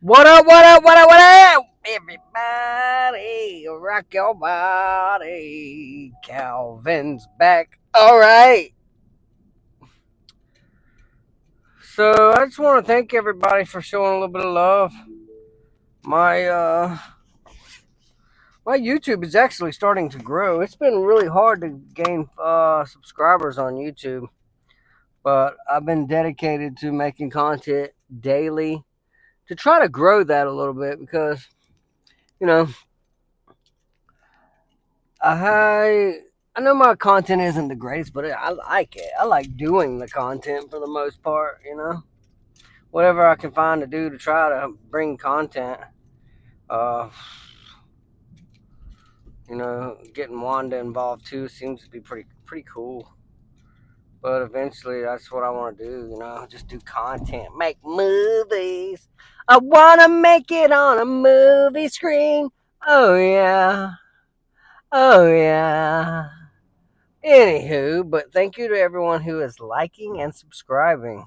What up, what up, what up, what up? Everybody, rock your body. Calvin's back. All right. So I just want to thank everybody for showing a little bit of love. My my YouTube is actually starting to grow. It's been really hard to gain subscribers on YouTube, but I've been dedicated to making content daily to try to grow that a little bit because you know I I know my content isn't the greatest, but I like it. I like doing the content for the most part. Whatever I can find to do to try to bring content. Uh, getting Wanda involved too seems to be pretty cool. But eventually, that's what I want to do. Just do content, make movies. I wanna make it on a movie screen. Oh yeah, oh yeah. Anywho, but thank you to everyone who is liking and subscribing.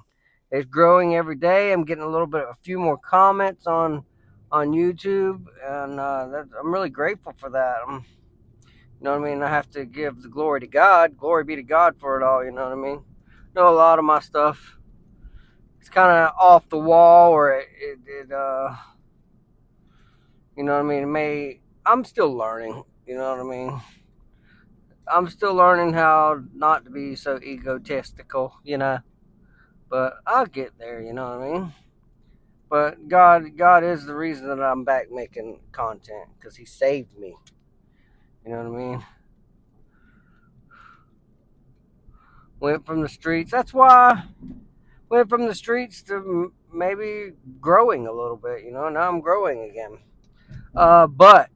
It's growing every day. I'm getting a few more comments on YouTube, and I'm really grateful for that. You know what I mean? I have to give the glory to God. Glory be to God for it all. You know what I mean? A lot of my stuff is kind of off the wall, or you know what I mean? I'm still learning. You know what I mean? I'm still learning how not to be so egotistical. But I'll get there, you know what I mean? But God is the reason that I'm back making content because He saved me. You know what I mean? Went from the streets. That's why went from the streets to maybe growing a little bit. Now I'm growing again. But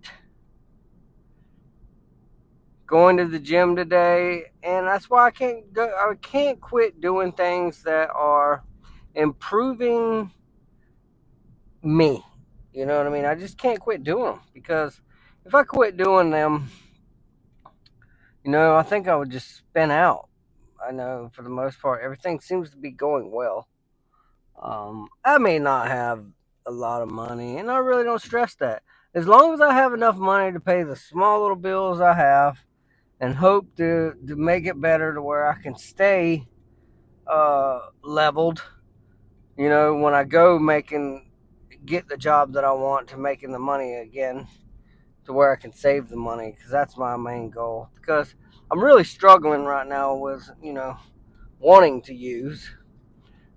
going to the gym today, and that's why I can't go. I can't quit doing things that are improving me. You know what I mean? I just can't quit doing them because if I quit doing them, I think I would just spin out. I know for the most part, everything seems to be going well. I may not have a lot of money, and I really don't stress that. As long as I have enough money to pay the small little bills I have, and hope to make it better to where I can stay leveled. When I go get the job that I want to making the money again, to where I can save the money because that's my main goal. Because I'm really struggling right now with wanting to use.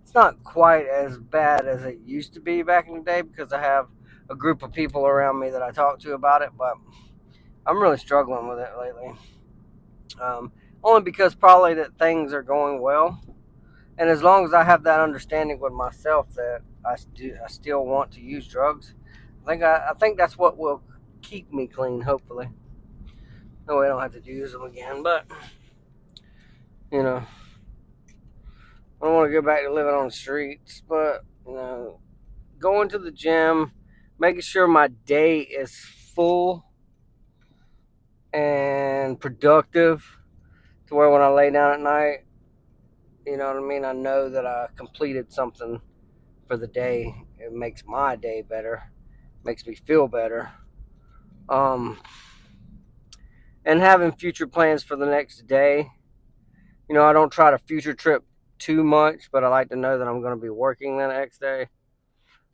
It's not quite as bad as it used to be back in the day because I have a group of people around me that I talk to about it, but I'm really struggling with it lately. Um, Only because probably that things are going well, and as long as I have that understanding with myself that I still want to use drugs, I think that's what will keep me clean. Hopefully, no way I don't have to use them again. But you know, I don't want to go back to living on the streets. But going to the gym, making sure my day is full and productive, to where when I lay down at night, you know what I mean. I know that I completed something for the day. It makes my day better, makes me feel better. Um, and having future plans for the next day. I don't try to future trip too much, but I like to know that I'm going to be working the next day.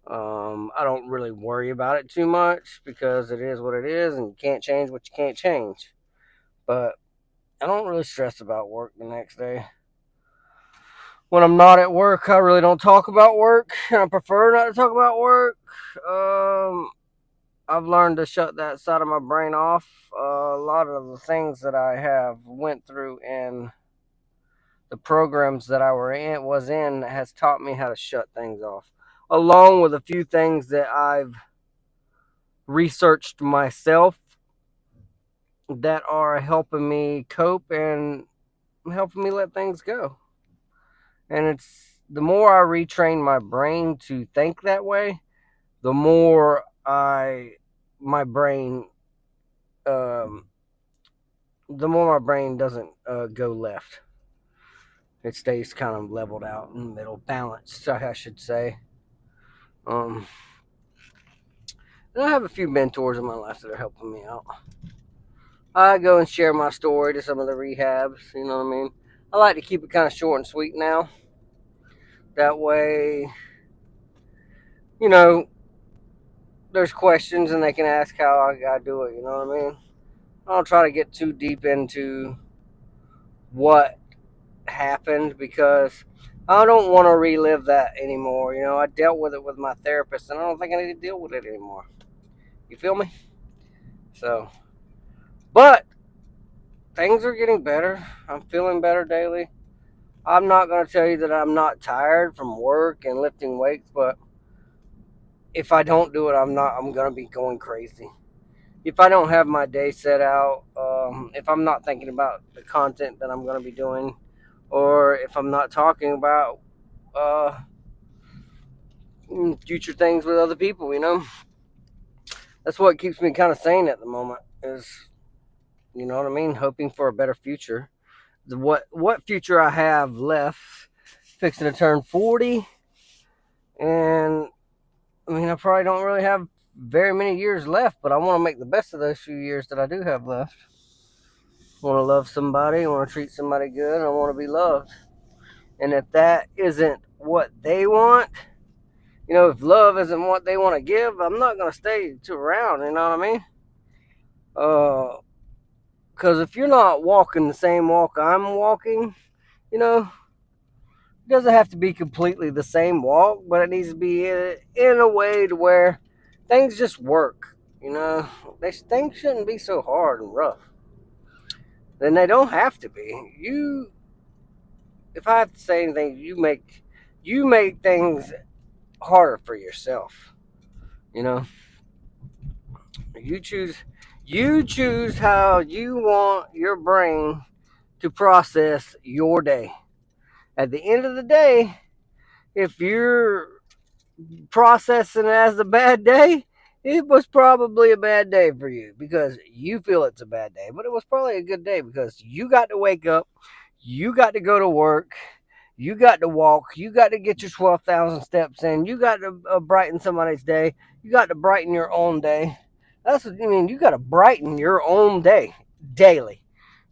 I don't really worry about it too much because it is what it is, and you can't change what you can't change. But I don't really stress about work the next day. When I'm not at work, I really don't talk about work, and I prefer not to talk about work. Um, I've learned to shut that side of my brain off. A lot of the things that I have went through in the programs that I was in has taught me how to shut things off, along with a few things that I've researched myself that are helping me cope and helping me let things go. And it's the more I retrain my brain to think that way, the more my brain, um, the more my brain doesn't go left. It stays kind of leveled out in the middle, balanced, I should say. Um, And I have a few mentors in my life that are helping me out. I go and share my story to some of the rehabs, you know what I mean? I like to keep it kind of short and sweet now. That way, you know, there's questions and they can ask how I gotta do it, you know what I mean? I don't try to get too deep into what happened because I don't want to relive that anymore. You know, I dealt with it with my therapist and I don't think I need to deal with it anymore. You feel me? So, but things are getting better. I'm feeling better daily. I'm not going to tell you that I'm not tired from work and lifting weights, but if I don't do it, I'm going to be going crazy. If I don't have my day set out, if I'm not thinking about the content that I'm going to be doing, or if I'm not talking about uh, future things with other people, you know, that's what keeps me kind of sane at the moment. Is, you know what I mean, hoping for a better future. What future I have left, fixing to turn 40, and I mean I probably don't really have very many years left, but I want to make the best of those few years that I do have left. I want to love somebody, I want to treat somebody good, and I want to be loved. And if that isn't what they want, you know, if love isn't what they want to give, I'm not going to stay too around, you know what I mean? Because if you're not walking the same walk I'm walking, you know, it doesn't have to be completely the same walk, but it needs to be in a way to where things just work. You know, things shouldn't be so hard and rough. Then they don't have to be. If I have to say anything, you make things harder for yourself. You know, you choose you choose how you want your brain to process your day. At the end of the day, if you're processing it as a bad day, it was probably a bad day for you because you feel it's a bad day. But it was probably a good day because you got to wake up, you got to go to work, you got to walk, you got to get your 12,000 steps in, you got to brighten somebody's day, you got to brighten your own day. That's what I mean. You got to brighten your own day daily.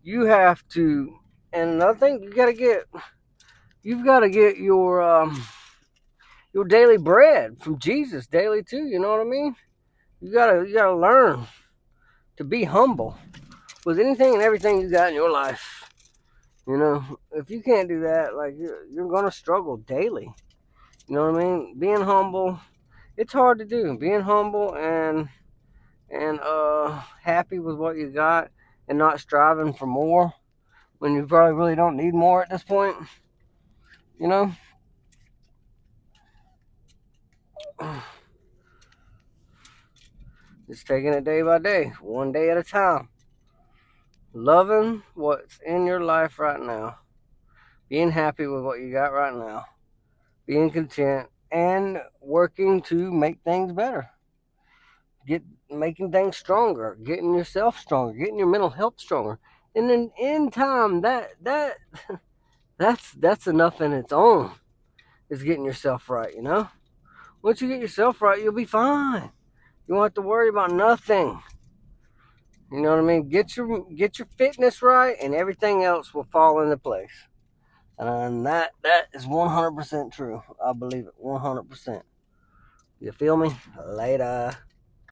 You have to, and another thing, you've got to get your daily bread from Jesus daily too. You know what I mean? You gotta learn to be humble with anything and everything you got in your life. You know, if you can't do that, like you're gonna struggle daily. You know what I mean? Being humble, it's hard to do. Being humble and happy with what you got and not striving for more when you probably really don't need more at this point. You know, just taking it day by day, one day at a time. Loving what's in your life right now, being happy with what you got right now, being content, and working to make things better. Get making things stronger, getting yourself stronger, getting your mental health stronger. And then in time that's enough in its own. Is getting yourself right, you know? Once you get yourself right, you'll be fine. You won't have to worry about nothing. You know what I mean? Get your fitness right and everything else will fall into place. And that is 100% true. I believe it 100%. You feel me? Later.